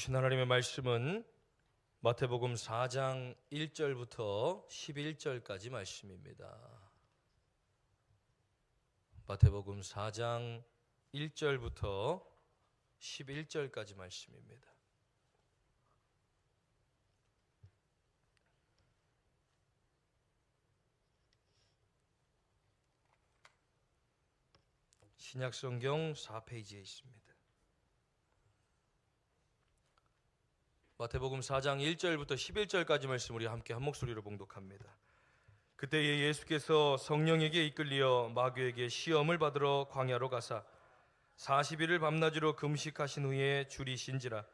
주신 하나님의 말씀은 마태복음 4장 1절부터 11절까지 말씀입니다. 마태복음 4장 1절부터 11절까지 말씀입니다. 신약성경 4페이지에 있습니다. 마태복음 4장 1절부터 11절까지 말씀 우리 함께 한 목소리로 봉독합니다. 그때에 예수께서 성령에게 이끌리어 마귀에게 시험을 받으러 광야로 가사 40일을 밤낮으로 금식하신 후에 줄이신지라.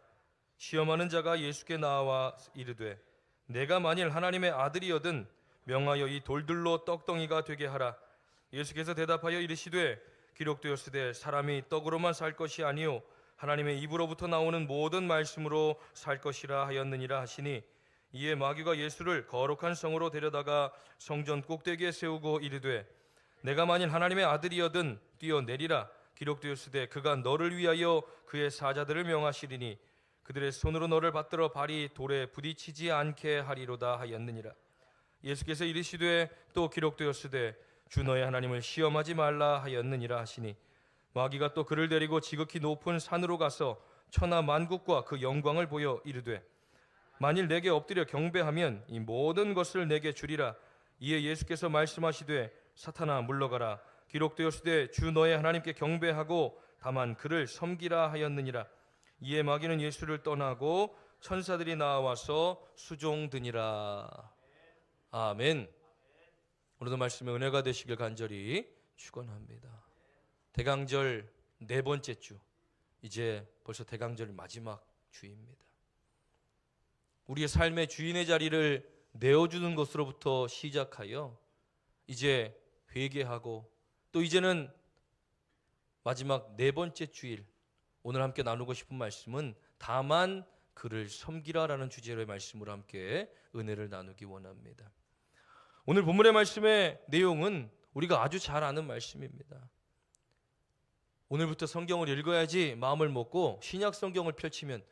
시험하는 자가 예수께 나와 이르되 내가 만일 하나님의 아들이거든 명하여 이 돌들로 떡덩이가 되게 하라. 예수께서 대답하여 이르시되 기록되었으되 사람이 떡으로만 살 것이 아니요 하나님의 입으로부터 나오는 모든 말씀으로 살 것이라 하였느니라 하시니, 이에 마귀가 예수를 거룩한 성으로 데려다가 성전 꼭대기에 세우고 이르되 내가 만일 하나님의 아들이거든 뛰어내리라. 기록되었으되 그가 너를 위하여 그의 사자들을 명하시리니 그들의 손으로 너를 받들어 발이 돌에 부딪히지 않게 하리로다 하였느니라. 예수께서 이르시되 또 기록되었으되 주 너의 하나님을 시험하지 말라 하였느니라 하시니, 마귀가 또 그를 데리고 지극히 높은 산으로 가서 천하 만국과 그 영광을 보여 이르되 만일 내게 엎드려 경배하면 이 모든 것을 내게 주리라. 이에 예수께서 말씀하시되 사탄아 물러가라. 기록되었으되 주 너의 하나님께 경배하고 다만 그를 섬기라 하였느니라. 이에 마귀는 예수를 떠나고 천사들이 나와서 수종드니라. 아멘. 오늘도 말씀에 은혜가 되시길 간절히 축원합니다. 대강절 네 번째 주, 이제 벌써 대강절 마지막 주입니다. 우리의 삶의 주인의 자리를 내어주는 것으로부터 시작하여 이제 회개하고 또 이제는 마지막 네 번째 주일, 오늘 함께 나누고 싶은 말씀은 다만 그를 섬기라라는 주제로의 말씀으로 함께 은혜를 나누기 원합니다. 오늘 본문의 말씀의 내용은 우리가 아주 잘 아는 말씀입니다. 오늘부터 성경을 읽어야지 마음을 먹고 신약 성경을 펼치면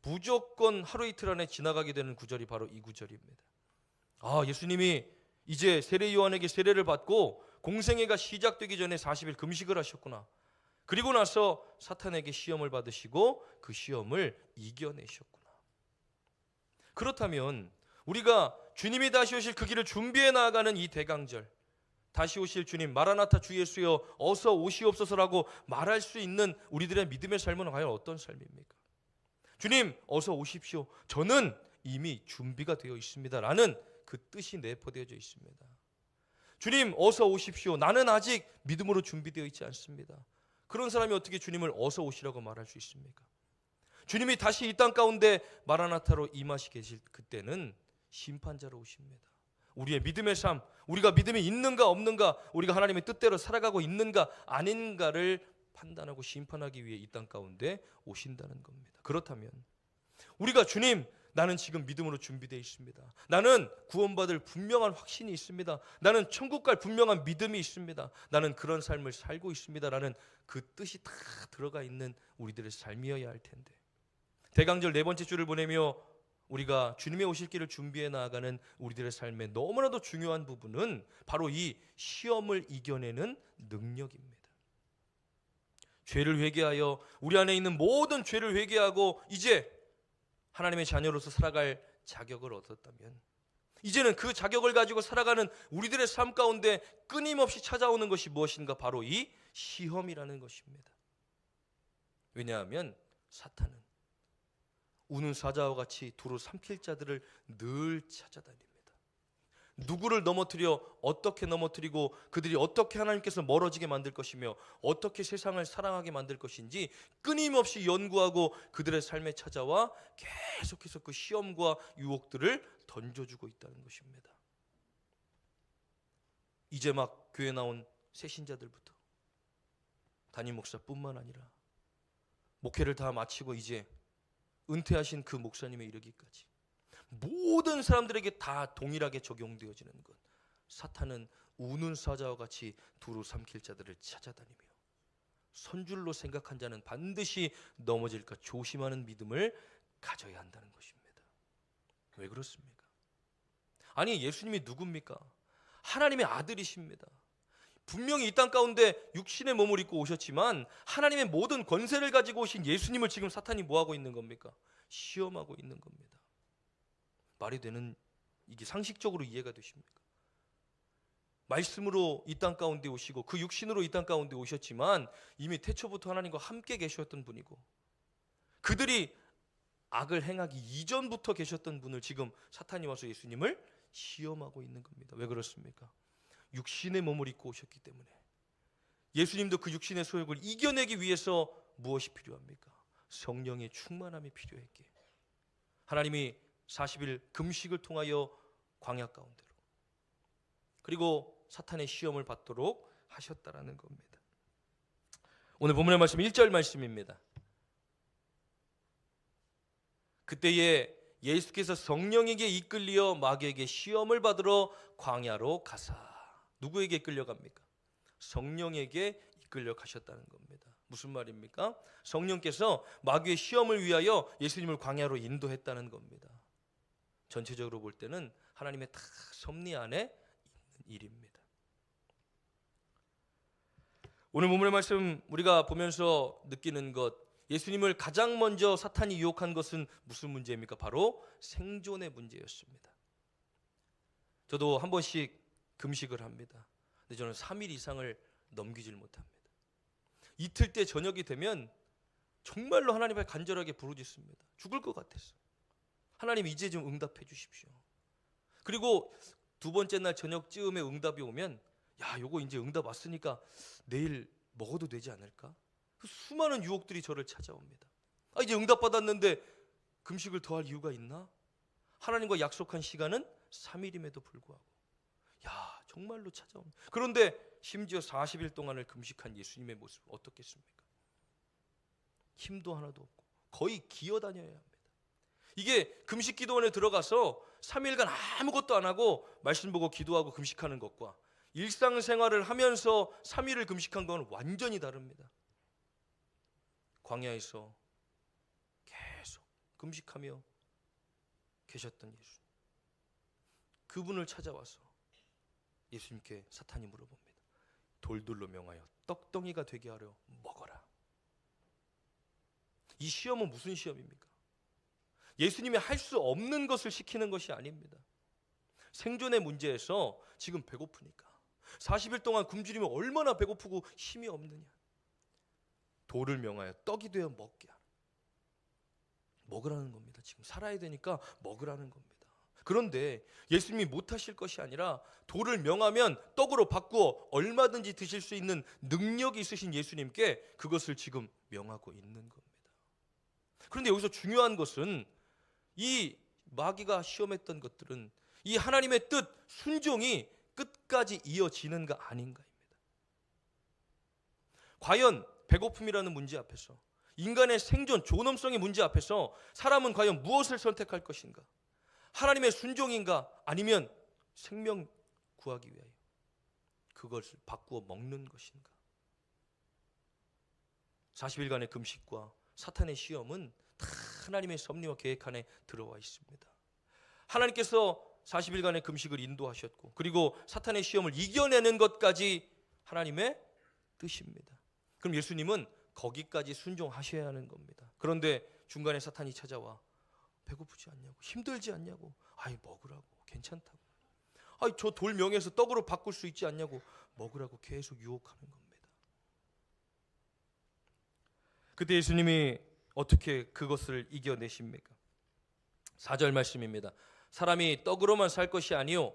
무조건 하루 이틀 안에 지나가게 되는 구절이 바로 이 구절입니다. 예수님이 이제 세례 요한에게 세례를 받고 공생애가 시작되기 전에 40일 금식을 하셨구나. 그리고 나서 사탄에게 시험을 받으시고 그 시험을 이겨내셨구나. 그렇다면 우리가 주님이 다시 오실 그 길을 준비해 나아가는 이 대강절, 다시 오실 주님 마라나타 주 예수여 어서 오시옵소서라고 말할 수 있는 우리들의 믿음의 삶은 과연 어떤 삶입니까? 주님 어서 오십시오. 저는 이미 준비가 되어 있습니다 라는 그 뜻이 내포되어져 있습니다. 주님 어서 오십시오. 나는 아직 믿음으로 준비되어 있지 않습니다. 그런 사람이 어떻게 주님을 어서 오시라고 말할 수 있습니까? 주님이 다시 이 땅 가운데 마라나타로 임하시 계실 그때는 심판자로 오십니다. 우리의 믿음의 삶, 우리가 믿음이 있는가 없는가, 우리가 하나님의 뜻대로 살아가고 있는가 아닌가를 판단하고 심판하기 위해 이 땅 가운데 오신다는 겁니다. 그렇다면 우리가 주님 나는 지금 믿음으로 준비되어 있습니다. 나는 구원받을 분명한 확신이 있습니다. 나는 천국 갈 분명한 믿음이 있습니다. 나는 그런 삶을 살고 있습니다 라는 그 뜻이 다 들어가 있는 우리들의 삶이어야 할 텐데, 대강절 네 번째 주를 보내며 우리가 주님의 오실 길을 준비해 나아가는 우리들의 삶의 너무나도 중요한 부분은 바로 이 시험을 이겨내는 능력입니다. 죄를 회개하여 우리 안에 있는 모든 죄를 회개하고 이제 하나님의 자녀로서 살아갈 자격을 얻었다면, 이제는 그 자격을 가지고 살아가는 우리들의 삶 가운데 끊임없이 찾아오는 것이 무엇인가? 바로 이 시험이라는 것입니다. 왜냐하면 사탄은 우는 사자와 같이 두루 삼킬 자들을 늘 찾아다닙니다. 누구를 넘어뜨려 어떻게 넘어뜨리고 그들이 어떻게 하나님께서 멀어지게 만들 것이며 어떻게 세상을 사랑하게 만들 것인지 끊임없이 연구하고 그들의 삶에 찾아와 계속해서 그 시험과 유혹들을 던져주고 있다는 것입니다. 이제 막 교회 나온 새 신자들부터 담임 목사뿐만 아니라 목회를 다 마치고 이제 은퇴하신 그 목사님에 이르기까지 모든 사람들에게 다 동일하게 적용되어지는 것, 사탄은 우는 사자와 같이 두루 삼킬 자들을 찾아다니며 선줄로 생각한 자는 반드시 넘어질까 조심하는 믿음을 가져야 한다는 것입니다. 왜 그렇습니까? 아니, 예수님이 누굽니까? 하나님의 아들이십니다. 분명히 이 땅 가운데 육신의 몸을 입고 오셨지만 하나님의 모든 권세를 가지고 오신 예수님을 지금 사탄이 뭐하고 있는 겁니까? 시험하고 있는 겁니다. 말이 되는, 이게 상식적으로 이해가 되십니까? 말씀으로 이 땅 가운데 오시고 그 육신으로 이 땅 가운데 오셨지만 이미 태초부터 하나님과 함께 계셨던 분이고, 그들이 악을 행하기 이전부터 계셨던 분을 지금 사탄이 와서 예수님을 시험하고 있는 겁니다. 왜 그렇습니까? 육신의 몸을 입고 오셨기 때문에. 예수님도 그 육신의 소욕을 이겨내기 위해서 무엇이 필요합니까? 성령의 충만함이 필요했기에 하나님이 40일 금식을 통하여 광야 가운데로, 그리고 사탄의 시험을 받도록 하셨다라는 겁니다. 오늘 본문의 말씀 1절 말씀입니다. 그때에 예수께서 성령에게 이끌리어 마귀에게 시험을 받으러 광야로 가사. 누구에게 이끌려갑니까? 성령에게 이끌려 가셨다는 겁니다. 무슨 말입니까? 성령께서 마귀의 시험을 위하여 예수님을 광야로 인도했다는 겁니다. 전체적으로 볼 때는 하나님의 다 섭리 안에 있는 일입니다. 오늘 본문의 말씀 우리가 보면서 느끼는 것, 예수님을 가장 먼저 사탄이 유혹한 것은 무슨 문제입니까? 바로 생존의 문제였습니다. 저도 한 번씩 금식을 합니다. 근데 저는 3일 이상을 넘기질 못합니다. 이틀 때 저녁이 되면 정말로 하나님 앞에 간절하게 부르짖습니다. 죽을 것 같았어. 하나님, 이제 좀 응답해 주십시오. 그리고 두 번째 날 저녁쯤에 응답이 오면, 야, 요거 이제 응답 왔으니까 내일 먹어도 되지 않을까? 그 수많은 유혹들이 저를 찾아옵니다. 아, 이제 응답 받았는데 금식을 더 할 이유가 있나? 하나님과 약속한 시간은 3일임에도 불구하고, 야, 정말로 찾아옵니다. 그런데 심지어 40일 동안을 금식한 예수님의 모습 어떻겠습니까? 힘도 하나도 없고 거의 기어다녀야 합니다. 이게 금식 기도원에 들어가서 3일간 아무것도 안 하고 말씀 보고 기도하고 금식하는 것과 일상생활을 하면서 3일을 금식한 건 완전히 다릅니다. 광야에서 계속 금식하며 계셨던 예수, 그분을 찾아와서 예수님께 사탄이 물어봅니다. 돌들로 명하여 떡덩이가 되게 하려 먹어라. 이 시험은 무슨 시험입니까? 예수님이 할 수 없는 것을 시키는 것이 아닙니다. 생존의 문제에서 지금 배고프니까 40일 동안 굶주리면 얼마나 배고프고 힘이 없느냐. 돌을 명하여 떡이 되어 먹게 하라. 먹으라는 겁니다. 지금 살아야 되니까 먹으라는 겁니다. 그런데 예수님이 못하실 것이 아니라 돌을 명하면 떡으로 바꾸어 얼마든지 드실 수 있는 능력이 있으신 예수님께 그것을 지금 명하고 있는 겁니다. 그런데 여기서 중요한 것은 이 마귀가 시험했던 것들은 이 하나님의 뜻, 순종이 끝까지 이어지는가 아닌가입니다. 과연 배고픔이라는 문제 앞에서, 인간의 생존, 존엄성의 문제 앞에서 사람은 과연 무엇을 선택할 것인가? 하나님의 순종인가? 아니면 생명 구하기 위하여 그것을 바꾸어 먹는 것인가? 40일간의 금식과 사탄의 시험은 다 하나님의 섭리와 계획 안에 들어와 있습니다. 하나님께서 40일간의 금식을 인도하셨고, 그리고 사탄의 시험을 이겨내는 것까지 하나님의 뜻입니다. 그럼 예수님은 거기까지 순종하셔야 하는 겁니다. 그런데 중간에 사탄이 찾아와 배고프지 않냐고, 힘들지 않냐고, 아이 먹으라고, 괜찮다고, 아이 저 돌 명에서 떡으로 바꿀 수 있지 않냐고, 먹으라고 계속 유혹하는 겁니다. 그때 예수님이 어떻게 그것을 이겨내십니까? 4절 말씀입니다. 사람이 떡으로만 살 것이 아니요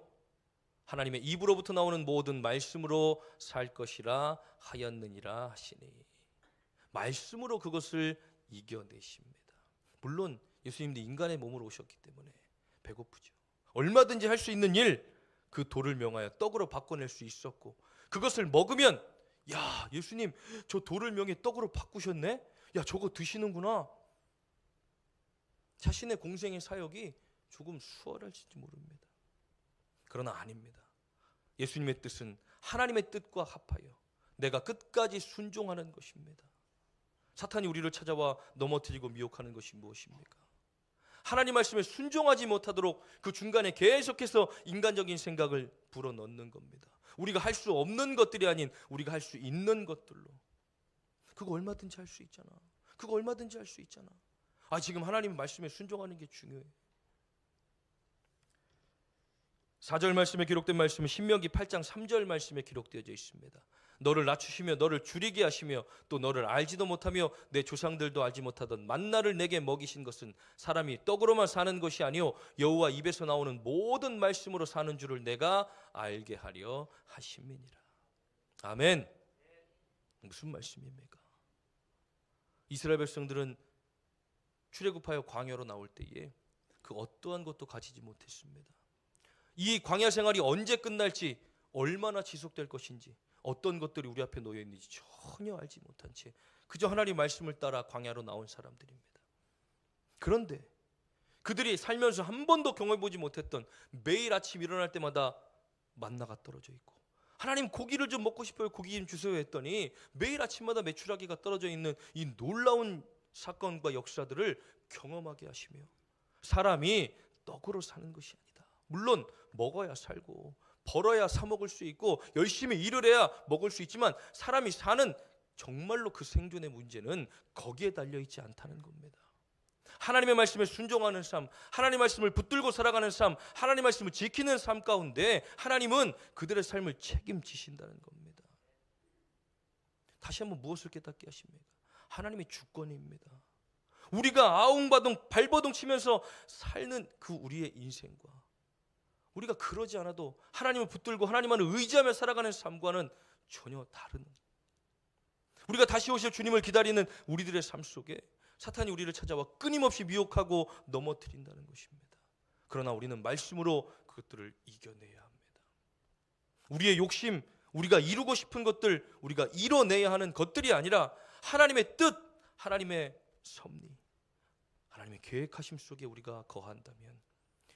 하나님의 입으로부터 나오는 모든 말씀으로 살 것이라 하였느니라 하시니, 말씀으로 그것을 이겨내십니다. 물론 예수님도 인간의 몸으로 오셨기 때문에 배고프죠. 얼마든지 할 수 있는 일, 그 돌을 명하여 떡으로 바꿔낼 수 있었고, 그것을 먹으면, 야, 예수님 저 돌을 명해 떡으로 바꾸셨네? 야, 저거 드시는구나. 자신의 공생의 사역이 조금 수월할지 모릅니다. 그러나 아닙니다. 예수님의 뜻은 하나님의 뜻과 합하여 내가 끝까지 순종하는 것입니다. 사탄이 우리를 찾아와 넘어뜨리고 미혹하는 것이 무엇입니까? 하나님 말씀에 순종하지 못하도록 그 중간에 계속해서 인간적인 생각을 불어넣는 겁니다. 우리가 할 수 없는 것들이 아닌 우리가 할 수 있는 것들로. 그거 얼마든지 할 수 있잖아. 그거 얼마든지 할 수 있잖아. 지금 하나님 말씀에 순종하는 게 중요해. 4절 말씀에 기록된 말씀은 신명기 8장 3절 말씀에 기록되어져 있습니다. 너를 낮추시며 너를 줄이게 하시며 또 너를 알지도 못하며 내 조상들도 알지 못하던 만나를 내게 먹이신 것은 사람이 떡으로만 사는 것이 아니요 여호와 입에서 나오는 모든 말씀으로 사는 줄을 내가 알게 하려 하심이니라. 아멘. 무슨 말씀입니까? 이스라엘 백성들은 출애굽하여 광야로 나올 때에 그 어떠한 것도 가지지 못했습니다. 이 광야 생활이 언제 끝날지, 얼마나 지속될 것인지, 어떤 것들이 우리 앞에 놓여 있는지 전혀 알지 못한 채 그저 하나님 말씀을 따라 광야로 나온 사람들입니다. 그런데 그들이 살면서 한 번도 경험해보지 못했던, 매일 아침 일어날 때마다 만나가 떨어져 있고, 하나님 고기를 좀 먹고 싶어요, 고기 좀 주세요 했더니 매일 아침마다 메추라기가 떨어져 있는 이 놀라운 사건과 역사들을 경험하게 하시며, 사람이 떡으로 사는 것이 아니다. 물론 먹어야 살고 벌어야 사 먹을 수 있고 열심히 일을 해야 먹을 수 있지만, 사람이 사는 정말로 그 생존의 문제는 거기에 달려있지 않다는 겁니다. 하나님의 말씀에 순종하는 삶, 하나님의 말씀을 붙들고 살아가는 삶, 하나님의 말씀을 지키는 삶 가운데 하나님은 그들의 삶을 책임지신다는 겁니다. 다시 한번 무엇을 깨닫게 하십니까? 하나님의 주권입니다. 우리가 아웅바둥 발버둥 치면서 사는 그 우리의 인생과, 우리가 그러지 않아도 하나님을 붙들고 하나님만을 의지하며 살아가는 삶과는 전혀 다른, 우리가 다시 오실 주님을 기다리는 우리들의 삶 속에 사탄이 우리를 찾아와 끊임없이 미혹하고 넘어뜨린다는 것입니다. 그러나 우리는 말씀으로 그것들을 이겨내야 합니다. 우리의 욕심, 우리가 이루고 싶은 것들, 우리가 이뤄내야 하는 것들이 아니라 하나님의 뜻, 하나님의 섭리, 하나님의 계획하심 속에 우리가 거한다면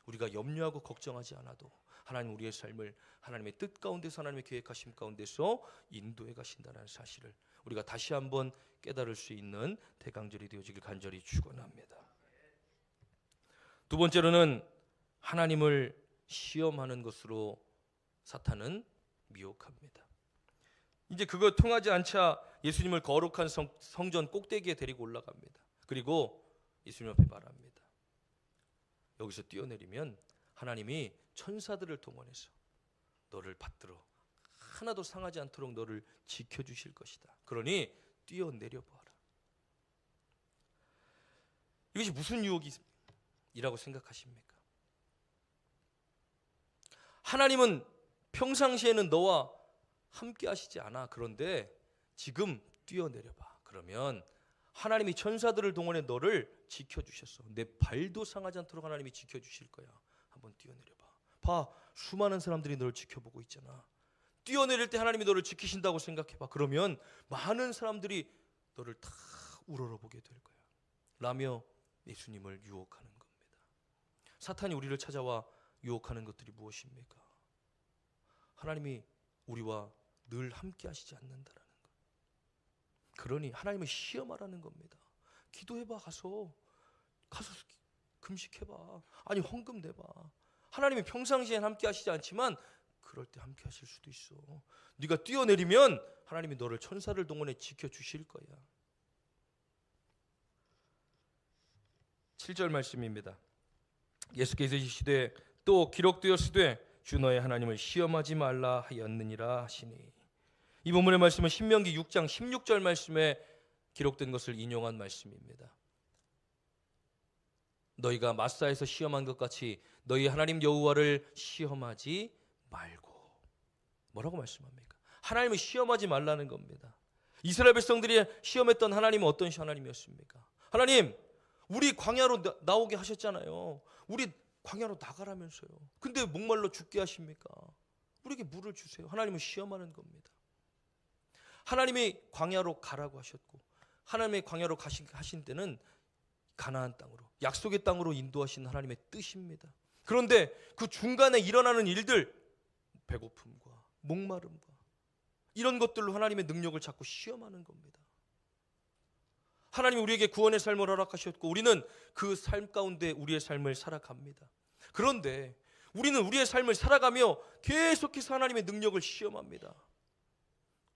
우리가 염려하고 걱정하지 않아도 하나님 우리의 삶을 하나님의 뜻 가운데서, 하나님의 계획하심 가운데서 인도해 가신다는 사실을 우리가 다시 한번 깨달을 수 있는 대강절이 되어지길 간절히 축원합니다. 두 번째로는 하나님을 시험하는 것으로 사탄은 미혹합니다. 이제 그거 통하지 않자 예수님을 거룩한 성전 꼭대기에 데리고 올라갑니다. 그리고 예수님 앞에 말합니다. 여기서 뛰어내리면 하나님이 천사들을 동원해서 너를 받들어 하나도 상하지 않도록 너를 지켜주실 것이다. 그러니 뛰어내려 보아라. 이것이 무슨 유혹이라고 생각하십니까? 하나님은 평상시에는 너와 함께 하시지 않아. 그런데 지금 뛰어내려 봐. 그러면 하나님이 천사들을 동원해 너를 지켜주셨어. 내 발도 상하지 않도록 하나님이 지켜주실 거야. 한번 뛰어내려 봐. 봐, 수많은 사람들이 너를 지켜보고 있잖아. 뛰어내릴 때 하나님이 너를 지키신다고 생각해봐. 그러면 많은 사람들이 너를 다 우러러보게 될 거야 라며 예수님을 유혹하는 겁니다. 사탄이 우리를 찾아와 유혹하는 것들이 무엇입니까? 하나님이 우리와 늘 함께 하시지 않는다라는 것. 그러니 하나님을 시험하라는 겁니다. 기도해봐. 가서 금식해봐. 아니 헌금 내봐. 하나님이 평상시엔 함께 하시지 않지만 그럴 때 함께 하실 수도 있어. 네가 뛰어내리면 하나님이 너를 천사를 동원해 지켜주실 거야. 7절 말씀입니다. 예수께서 이르시되 또 기록되었으되 주 너의 하나님을 시험하지 말라 하였느니라 하시니. 이 본문의 말씀은 신명기 6장 16절 말씀에 기록된 것을 인용한 말씀입니다. 너희가 마사에서 시험한 것 같이 너희 하나님 여호와를 시험하지 말고. 뭐라고 말씀합니까? 하나님을 시험하지 말라는 겁니다. 이스라엘 백성들이 시험했던 하나님은 어떤 하나님이었습니까? 하나님, 우리 광야로 나오게 하셨잖아요. 우리 광야로 나가라면서요. 근데 목말라 죽게 하십니까? 우리에게 물을 주세요. 하나님을 시험하는 겁니다. 하나님이 광야로 가라고 하셨고, 하나님의 광야로 하신 때는 가나안 땅으로, 약속의 땅으로 인도하신 하나님의 뜻입니다. 그런데 그 중간에 일어나는 일들, 배고픔과 목마름과 이런 것들로 하나님의 능력을 자꾸 시험하는 겁니다. 하나님이 우리에게 구원의 삶을 허락하셨고 우리는 그 삶 가운데 우리의 삶을 살아갑니다. 그런데 우리는 우리의 삶을 살아가며 계속해서 하나님의 능력을 시험합니다.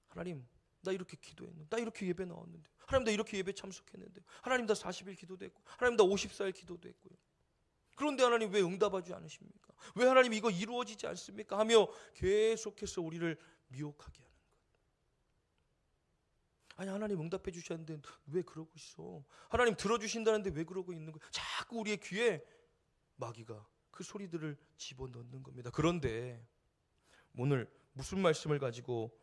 하나님, 나 이렇게 기도했는데, 나 이렇게 예배 나왔는데, 하나님 나 이렇게 예배 참석했는데, 하나님 나 40일 기도도 했고, 하나님 나 54일 기도도 했고요. 그런데 하나님 왜 응답하지 않으십니까? 왜 하나님 이거 이루어지지 않습니까? 하며 계속해서 우리를 미혹하게 하는 것. 아니 하나님 응답해 주셨는데 왜 그러고 있어? 하나님 들어주신다는데 왜 그러고 있는 거야? 자꾸 우리의 귀에 마귀가 그 소리들을 집어넣는 겁니다. 그런데 오늘 무슨 말씀을 가지고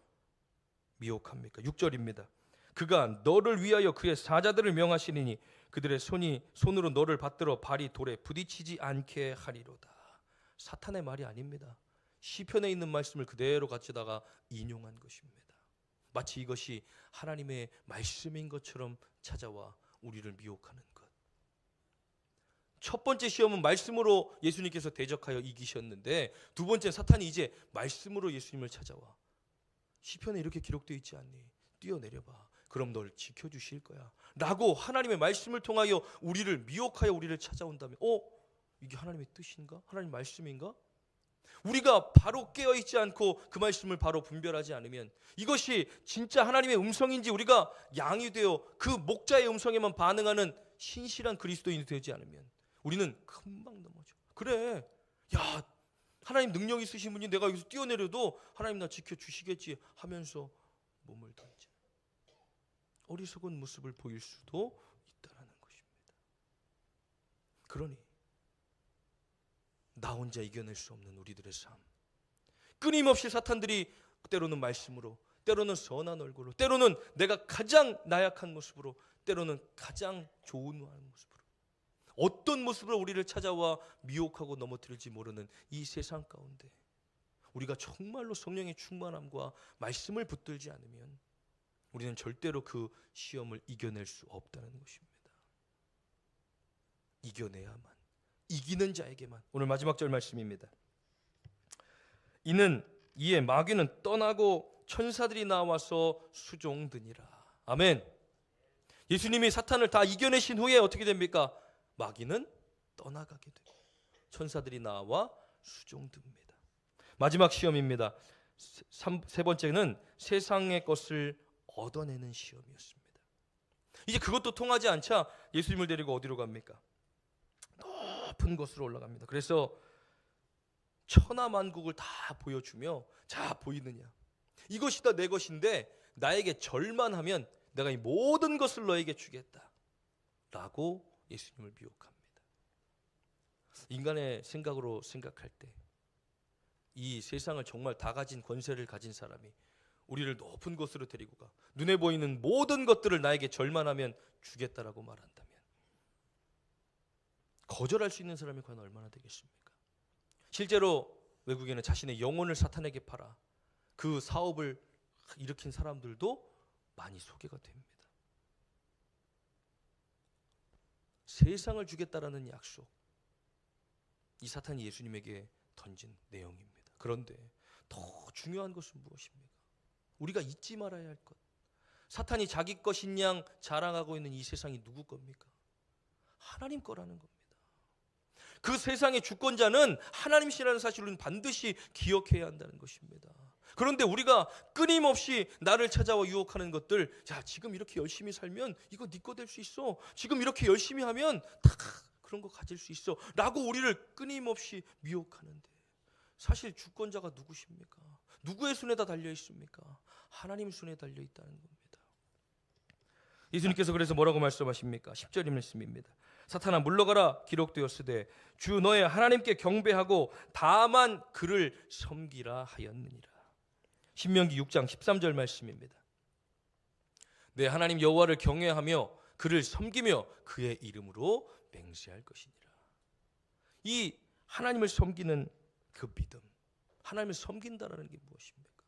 미혹합니까? 6절입니다. 그가 너를 위하여 그의 사자들을 명하시리니 그들의 손으로 너를 받들어 발이 돌에 부딪히지 않게 하리로다. 사탄의 말이 아닙니다. 시편에 있는 말씀을 그대로 가져다가 인용한 것입니다. 마치 이것이 하나님의 말씀인 것처럼 찾아와 우리를 미혹하는 것. 첫 번째 시험은 말씀으로 예수님께서 대적하여 이기셨는데 두 번째 사탄이 이제 말씀으로 예수님을 찾아와 시편에 이렇게 기록되어 있지 않니? 뛰어내려봐. 그럼 널 지켜주실 거야 라고 하나님의 말씀을 통하여 우리를 미혹하여 우리를 찾아온다면 이게 하나님의 뜻인가? 하나님 말씀인가? 우리가 바로 깨어있지 않고 그 말씀을 바로 분별하지 않으면 이것이 진짜 하나님의 음성인지 우리가 양이 되어 그 목자의 음성에만 반응하는 신실한 그리스도인이 되지 않으면 우리는 금방 넘어져. 그래, 야 하나님 능력 있으신 분이 내가 여기서 뛰어내려도 하나님 나 지켜주시겠지 하면서 몸을 던져 어리석은 모습을 보일 수도 있다는 것입니다. 그러니 나 혼자 이겨낼 수 없는 우리들의 삶, 끊임없이 사탄들이 때로는 말씀으로, 때로는 선한 얼굴로, 때로는 내가 가장 나약한 모습으로, 때로는 가장 좋은 모습으로 어떤 모습으로 우리를 찾아와 미혹하고 넘어뜨릴지 모르는 이 세상 가운데 우리가 정말로 성령의 충만함과 말씀을 붙들지 않으면 우리는 절대로 그 시험을 이겨낼 수 없다는 것입니다. 이겨내야만, 이기는 자에게만. 오늘 마지막 절 말씀입니다. 이에 마귀는 떠나고 천사들이 나와서 수종드니라. 아멘. 예수님이 사탄을 다 이겨내신 후에 어떻게 됩니까? 마귀는 떠나가게 되고 천사들이 나와 수종듭니다. 마지막 시험입니다. 세 번째는 세상의 것을 얻어내는 시험이었습니다. 이제 그것도 통하지 않자 예수님을 데리고 어디로 갑니까? 높은 곳으로 올라갑니다. 그래서 천하만국을 다 보여주며 자 보이느냐? 이것이 다 내 것인데 나에게 절만하면 내가 이 모든 것을 너에게 주겠다 라고 예수님을 미혹합니다. 인간의 생각으로 생각할 때 이 세상을 정말 다 가진 권세를 가진 사람이 우리를 높은 곳으로 데리고 가 눈에 보이는 모든 것들을 나에게 절만하면 주겠다라고 말한다면 거절할 수 있는 사람이 과연 얼마나 되겠습니까? 실제로 외국에는 자신의 영혼을 사탄에게 팔아 그 사업을 일으킨 사람들도 많이 소개가 됩니다. 세상을 주겠다라는 약속, 이 사탄이 예수님에게 던진 내용입니다. 그런데 더 중요한 것은 무엇입니까? 우리가 잊지 말아야 할 것. 사탄이 자기 것인 양 자랑하고 있는 이 세상이 누구 겁니까? 하나님 거라는 겁니다. 그 세상의 주권자는 하나님이시라는 사실을 반드시 기억해야 한다는 것입니다. 그런데 우리가 끊임없이 나를 찾아와 유혹하는 것들, 야 지금 이렇게 열심히 살면 이거 네 거 될 수 있어. 지금 이렇게 열심히 하면 다 그런 거 가질 수 있어 라고 우리를 끊임없이 미혹하는데 사실 주권자가 누구십니까? 누구의 손에다 달려 있습니까? 하나님 손에 달려 있다는 겁니다. 예수님께서 그래서 뭐라고 말씀하십니까? 10절 말씀입니다. 사탄아 물러가라 기록되었으되 주 너의 하나님께 경배하고 다만 그를 섬기라 하였느니라. 신명기 6장 13절 말씀입니다. 내 하나님 여호와를 경외하며 그를 섬기며 그의 이름으로 맹세할 것이니라. 이 하나님을 섬기는 그 믿음, 하나님을 섬긴다라는 게 무엇입니까?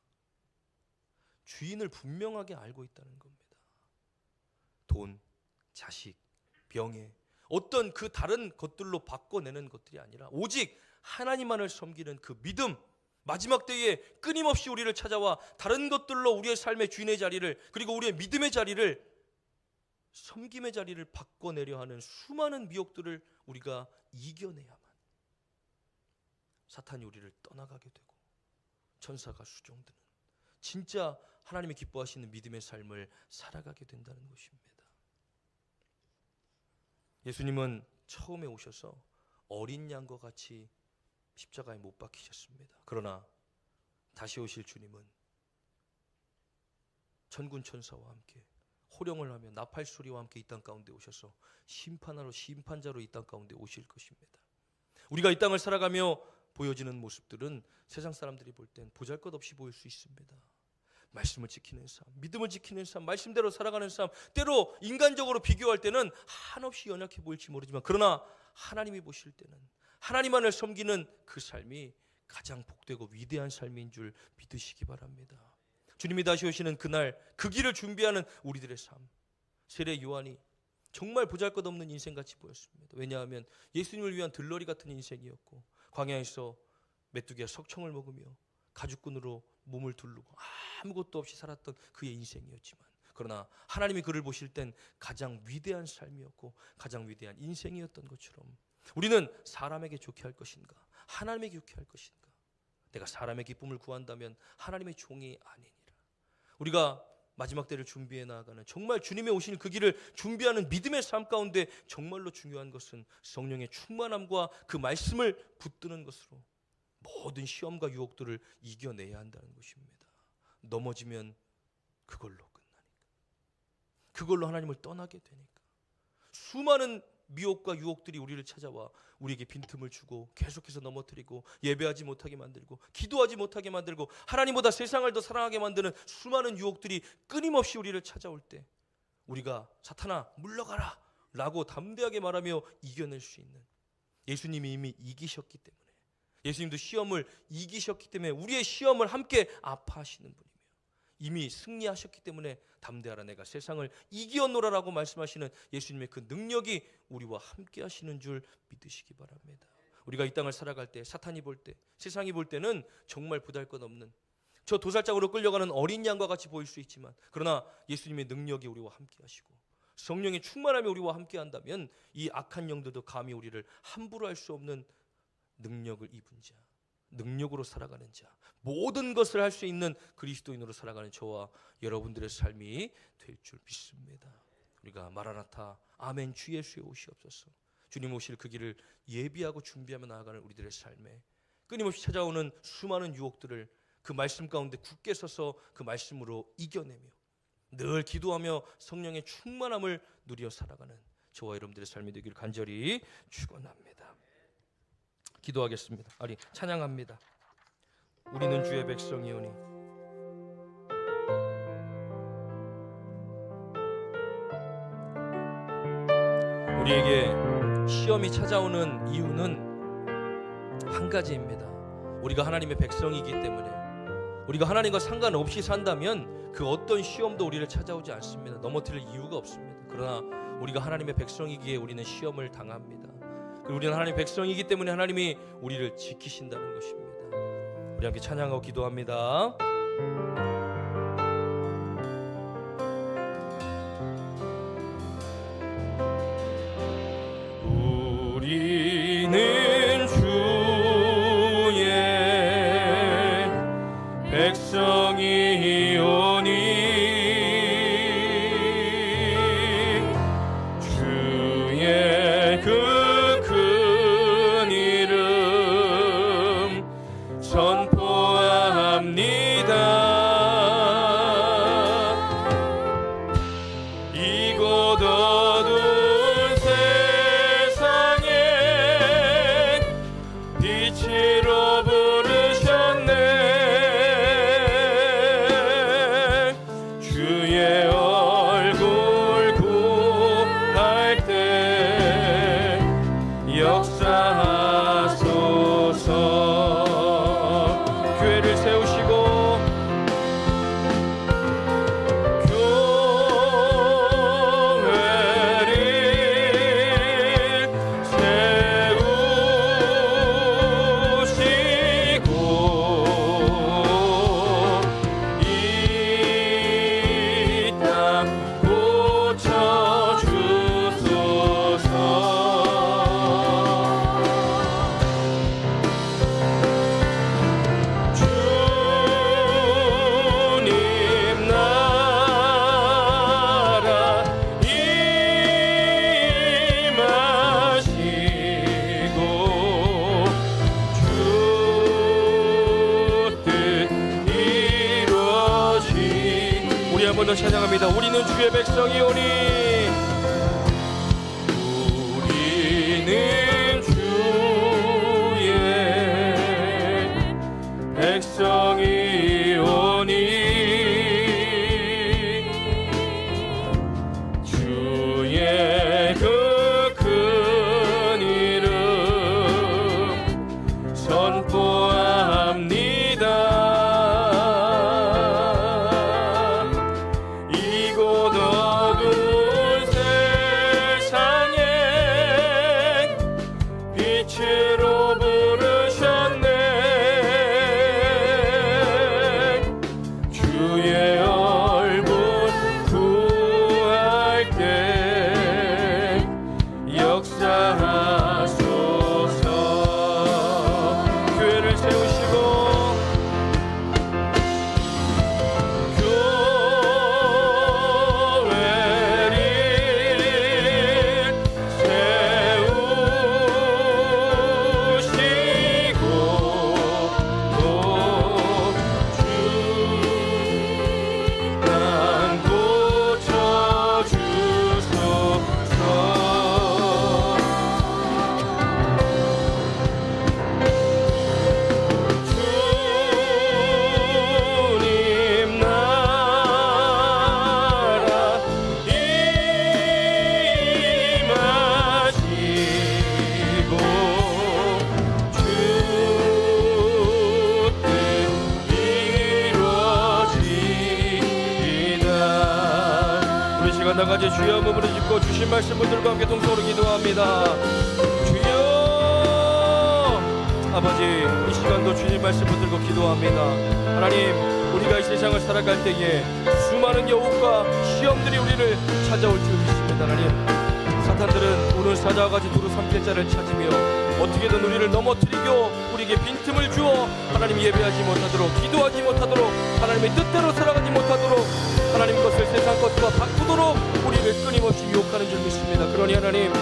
주인을 분명하게 알고 있다는 겁니다. 돈, 자식, 명예, 어떤 그 다른 것들로 바꿔내는 것들이 아니라 오직 하나님만을 섬기는 그 믿음, 마지막 때에 끊임없이 우리를 찾아와 다른 것들로 우리의 삶의 주인의 자리를 그리고 우리의 믿음의 자리를 섬김의 자리를 바꿔내려 하는 수많은 미혹들을 우리가 이겨내야만 사탄이 우리를 떠나가게 되고 천사가 수종드는 진짜 하나님이 기뻐하시는 믿음의 삶을 살아가게 된다는 것입니다. 예수님은 처음에 오셔서 어린 양과 같이 십자가에 못 박히셨습니다. 그러나 다시 오실 주님은 천군 천사와 함께 호령을 하며 나팔 소리와 함께 이 땅 가운데 오셔서 심판자로 이 땅 가운데 오실 것입니다. 우리가 이 땅을 살아가며 보여지는 모습들은 세상 사람들이 볼 땐 보잘것없이 보일 수 있습니다. 말씀을 지키는 삶, 믿음을 지키는 삶, 말씀대로 살아가는 삶, 때로 인간적으로 비교할 때는 한없이 연약해 보일지 모르지만 그러나 하나님이 보실 때는 하나님만을 섬기는 그 삶이 가장 복되고 위대한 삶인 줄 믿으시기 바랍니다. 주님이 다시 오시는 그날 그 길을 준비하는 우리들의 삶, 세례 요한이 정말 보잘것없는 인생같이 보였습니다. 왜냐하면 예수님을 위한 들러리 같은 인생이었고 광야에서 메뚜기와 석청을 먹으며 가죽끈으로 몸을 두르고 아무것도 없이 살았던 그의 인생이었지만 그러나 하나님이 그를 보실 땐 가장 위대한 삶이었고 가장 위대한 인생이었던 것처럼 우리는 사람에게 좋게 할 것인가 하나님에게 좋게 할 것인가, 내가 사람의 기쁨을 구한다면 하나님의 종이 아니니라. 우리가 마지막 때를 준비해 나아가는 정말 주님의 오실 그 길을 준비하는 믿음의 삶 가운데 정말로 중요한 것은 성령의 충만함과 그 말씀을 붙드는 것으로 모든 시험과 유혹들을 이겨내야 한다는 것입니다. 넘어지면 그걸로 끝나니까, 그걸로 하나님을 떠나게 되니까 수많은 미혹과 유혹들이 우리를 찾아와 우리에게 빈틈을 주고 계속해서 넘어뜨리고 예배하지 못하게 만들고 기도하지 못하게 만들고 하나님보다 세상을 더 사랑하게 만드는 수많은 유혹들이 끊임없이 우리를 찾아올 때 우리가 사탄아 물러가라 라고 담대하게 말하며 이겨낼 수 있는, 예수님이 이미 이기셨기 때문에, 예수님도 시험을 이기셨기 때문에 우리의 시험을 함께 아파하시는 분이며 이미 승리하셨기 때문에 담대하라 내가 세상을 이기었노라라고 말씀하시는 예수님의 그 능력이 우리와 함께 하시는 줄 믿으시기 바랍니다. 우리가 이 땅을 살아갈 때 사탄이 볼 때 세상이 볼 때는 정말 보잘것없는 저 도살장으로 끌려가는 어린 양과 같이 보일 수 있지만 그러나 예수님의 능력이 우리와 함께 하시고 성령의 충만함이 우리와 함께 한다면 이 악한 영들도 감히 우리를 함부로 할 수 없는 능력을 입은 자, 능력으로 살아가는 자, 모든 것을 할 수 있는 그리스도인으로 살아가는 저와 여러분들의 삶이 될 줄 믿습니다. 우리가 마라나타 아멘 주 예수의 오시옵소서, 주님 오실 그 길을 예비하고 준비하며 나아가는 우리들의 삶에 끊임없이 찾아오는 수많은 유혹들을 그 말씀 가운데 굳게 서서 그 말씀으로 이겨내며 늘 기도하며 성령의 충만함을 누려 살아가는 저와 여러분들의 삶이 되기를 간절히 축원합니다. 기도하겠습니다. 아니 찬양합니다. 우리는 주의 백성이오니. 우리에게 시험이 찾아오는 이유는 한 가지입니다. 우리가 하나님의 백성이기 때문에, 우리가 하나님과 상관없이 산다면 그 어떤 시험도 우리를 찾아오지 않습니다. 넘어뜨릴 이유가 없습니다. 그러나 우리가 하나님의 백성이기에 우리는 시험을 당합니다. 우리는 하나님의 백성이기 때문에 하나님이 우리를 지키신다는 것입니다. 우리 함께 찬양하고 기도합니다. 우리는 주의 백성이오니 주의 그 빛으로 부르셨네. 더 찬양합니다. 우리는 주의 백성이오니, 우리는 주의 백성이오니, 주의 그 큰 이름 선포합니다. 나가지 주여 몸으로 짚고 주신 말씀 분들과 함께 동서로 기도합니다. 주여, 아버지, 이 시간도 주님 말씀 붙들고 기도합니다. 하나님, 우리가 이 세상을 살아갈 때에 수많은 여우과 시험들이 우리를 찾아올 줄 믿습니다. 하나님, 사탄들은 오늘 사자와같이 두루 삼킬 자를 찾으며 어떻게든 우리를 넘어뜨리고 우리에게 빈틈을 주어 하나님 예배하지 못하도록, 기도하지 못하도록, 하나님의 뜻대로 살아가지 못하도록, 하나님 것을 세상 것과 바꾸도록 우리를 끊임없이 유혹하는 줄 믿습니다. 그러니 하나님,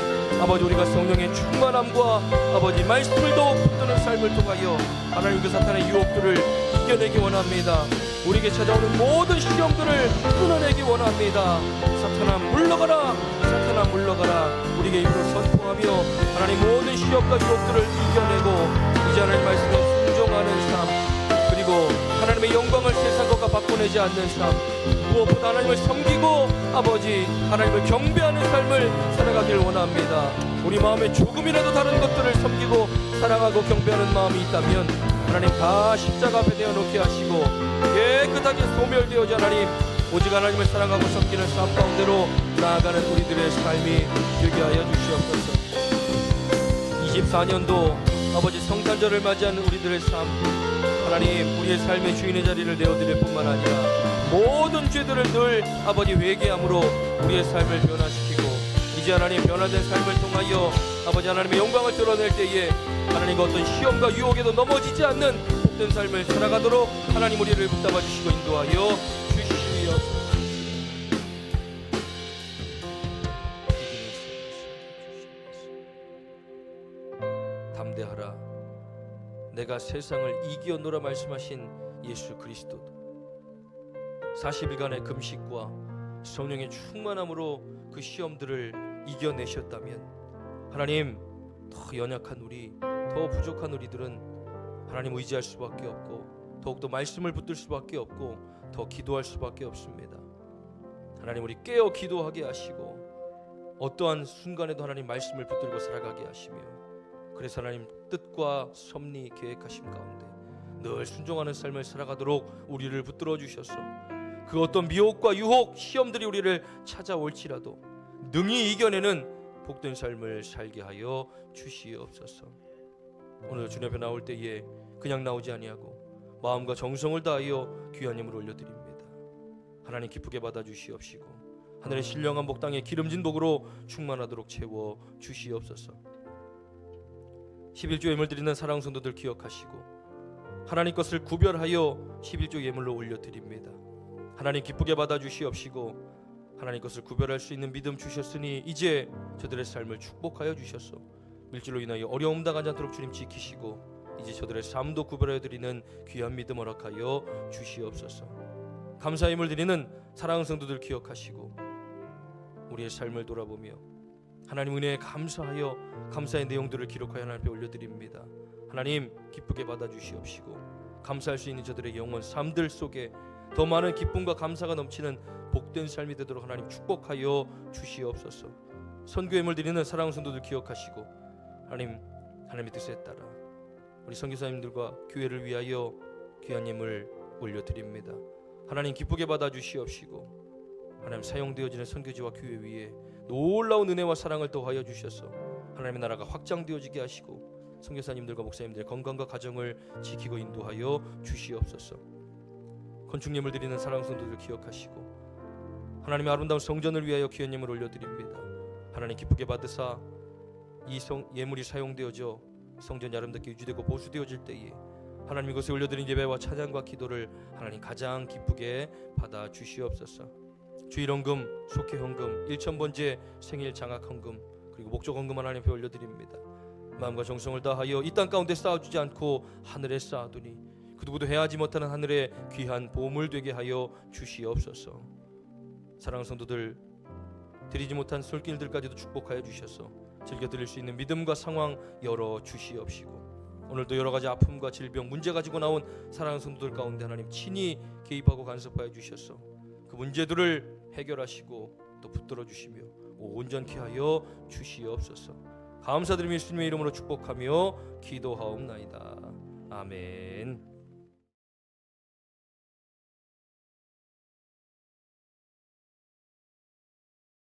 아버지, 우리가 성령의 충만함과 아버지 말씀을 더욱 붙드는 삶을 통하여 하나님 그 사탄의 유혹들을 이겨내기 원합니다. 우리에게 찾아오는 모든 시험들을 끊어내기 원합니다. 사탄아 물러가라, 사탄아 물러가라. 우리에게 입으로 선포하며 하나님 모든 시험과 유혹들을 이겨내고 이제 하나님 말씀에 순종하는 삶, 그리고 하나님의 영광을 세상 것과 바꿔내지 않는 삶, 무엇보다 하나님을 섬기고 아버지 하나님을 경배하는 삶을 살아가길 원합니다. 우리 마음에 조금이라도 다른 것들을 섬기고 사랑하고 경배하는 마음이 있다면 하나님 다 십자가 앞에 대어놓게 하시고 깨끗하게 소멸되어져 하나님 오직 하나님을 사랑하고 섬기는 삶 가운데로 나아가는 우리들의 삶이 되게 하여 주시옵소서. 24년도 아버지 성탄절을 맞이하는 우리들의 삶, 하나님 우리의 삶의 주인의 자리를 내어드릴 뿐만 아니라 모든 죄들을 늘 아버지 회개함으로 우리의 삶을 변화시키고 이제 하나님 변화된 삶을 통하여 아버지 하나님의 영광을 드러낼 때에 하나님 어떤 시험과 유혹에도 넘어지지 않는 복된 삶을 살아가도록 하나님 우리를 붙잡아 주시고 인도하여 주시옵소서. 담대하라, 내가 세상을 이기었노라 말씀하신 예수 그리스도도 40일간의 금식과 성령의 충만함으로 그 시험들을 이겨내셨다면 하나님 더 연약한 우리, 더 부족한 우리들은 하나님 의지할 수밖에 없고 더욱더 말씀을 붙들 수밖에 없고 더 기도할 수밖에 없습니다. 하나님 우리 깨어 기도하게 하시고 어떠한 순간에도 하나님 말씀을 붙들고 살아가게 하시며 그래서 하나님 뜻과 섭리 계획하심 가운데 늘 순종하는 삶을 살아가도록 우리를 붙들어 주셔서 그 어떤 미혹과 유혹, 시험들이 우리를 찾아올지라도 능히 이겨내는 복된 삶을 살게 하여 주시옵소서. 오늘 주님 앞에 나올 때에 그냥 나오지 아니하고 마음과 정성을 다하여 귀한 예물을 올려드립니다. 하나님 기쁘게 받아 주시옵시고 하늘의 신령한 복 땅에 기름진 복으로 충만하도록 채워 주시옵소서. 11조 예물 드리는 사랑하는 성도들 기억하시고 하나님 것을 구별하여 11조 예물로 올려드립니다. 하나님 기쁘게 받아 주시옵시고 하나님 것을 구별할 수 있는 믿음 주셨으니 이제 저들의 삶을 축복하여 주셔서 밀질로 인하여 어려움 당하지 않도록 주님 지키시고 이제 저들의 삶도 구별하여 드리는 귀한 믿음 허락하여 주시옵소서. 감사의 힘을 드리는 사랑하는 성도들 기억하시고 우리의 삶을 돌아보며 하나님 은혜에 감사하여 감사의 내용들을 기록하여 하나님 앞에 올려드립니다. 하나님 기쁘게 받아주시옵시고 감사할 수 있는 저들의 영원 삶들 속에 더 많은 기쁨과 감사가 넘치는 복된 삶이 되도록 하나님 축복하여 주시옵소서. 선교의 힘을 드리는 사랑하는 성도들 기억하시고 하나님의 뜻에 따라 우리 선교사님들과 교회를 위하여 귀한 힘을 올려드립니다. 하나님 기쁘게 받아주시옵시고 하나님 사용되어지는 선교지와 교회 위에 놀라운 은혜와 사랑을 더하여 주셔서 하나님의 나라가 확장되어지게 하시고 선교사님들과 목사님들의 건강과 가정을 지키고 인도하여 주시옵소서. 건축예물 드리는 사랑하는 성도들 기억하시고 하나님의 아름다운 성전을 위하여 귀한 예물 올려드립니다. 하나님 기쁘게 받으사 이 예물이 사용되어져 성전이 아름답게 유지되고 보수되어질 때에 하나님 이것에 올려드린 예배와 찬양과 기도를 하나님 가장 기쁘게 받아 주시옵소서. 주일헌금, 속회헌금, 1000번째 생일 장학헌금 그리고 목적헌금 하나님 앞에 올려드립니다. 마음과 정성을 다하여 이 땅 가운데 쌓아주지 않고 하늘에 쌓아두니 그 누구도 해하지 못하는 하늘의 귀한 보물 되게 하여 주시옵소서. 사랑하는 성도들 드리지 못한 손길들까지도 축복하여 주셔서 즐겨 드릴 수 있는 믿음과 상황 열어 주시옵시고 오늘도 여러 가지 아픔과 질병 문제 가지고 나온 사랑하는 성도들 가운데 하나님 친히 개입하고 간섭하여 주셔서 그 문제들을 해결하시고 또 붙들어 주시며 온전케 하여 주시옵소서. 감사드리며 예수님의 이름으로 축복하며 기도하옵나이다. 아멘.